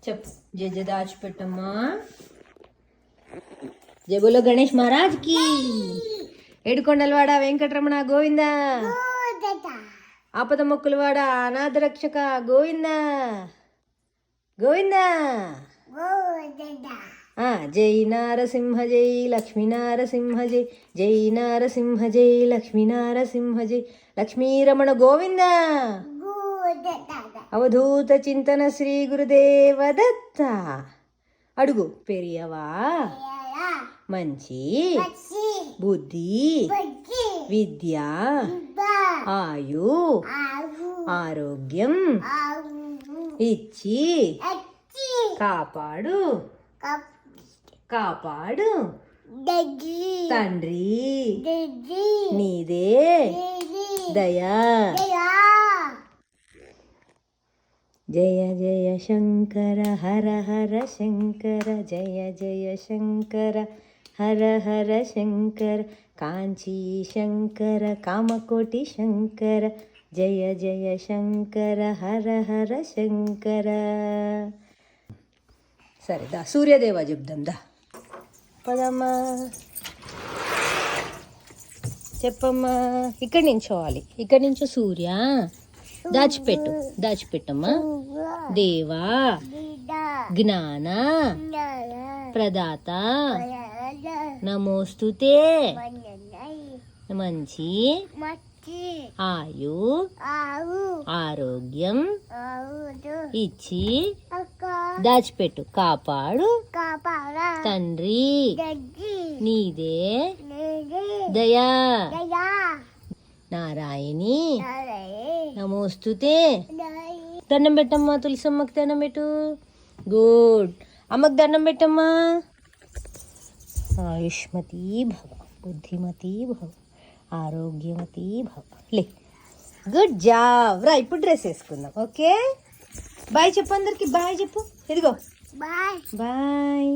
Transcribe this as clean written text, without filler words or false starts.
చెప్పు. జయ జయ దాచిపెట్టమ్మా. జయ బోలో గణేష్ మహారాజ్ కి. ఏడుకొండలవాడ వెంకటరమణ గోవింద. ఆపద మొక్కులవాడ అనాథ రక్షక గోవింద గోవింద. జై నారసింహ జై లక్ష్మీ నారసింహ జై. జై నారసింహ జై లక్ష్మీ నారసింహ జై. లక్ష్మీరమణ గోవింద. అవధూత చింతన శ్రీ గురుదేవ దత్త. అడుగు. పెరియవా మంచి బుద్ధి విద్య ఆయు ఆరోగ్యం ఇచ్చి కాపాడు కాపాడు తండ్రి నీదే దయా. జయ జయ శంకర హర హర శంకర. జయ జయ శంకర హర హర శంకర. కాంచీ శంకర కామకోటి శంకర. జయ జయ శంకర హర హర శంకర. సరే దా సూర్యదేవ చెప్దాం దా. పదమ్మా చెప్పమ్మా. ఇక్కడి నుంచోవాలి. ఇక్కడి నుంచో సూర్య దాచిపెట్టు. దాచిపెట్టమ్మా. దేవా జ్ఞాన ప్రదాత నమోస్తుతే. మంచి ఆయు ఆరోగ్యం ఇచ్చి దాచిపెట్టు కాపాడు తండ్రి నీదే దయా. నారాయణి నమోస్తుతే. దండం పెట్టమ్మా. తులసమ్మకి దండం పెట్టు. గుడ్. అమ్మకి దండం పెట్టమ్మా. ఆయుష్మతి భవ బుద్ధిమతి భవ ఆరోగ్యమతి భవ. లే. గుడ్ జాబ్ రా. ఇప్పుడు డ్రెస్ వేసుకుందాం. ఓకే బాయ్ చెప్పు అందరికి. బాయ్ చెప్పు. ఇదిగో బాయ్ బాయ్.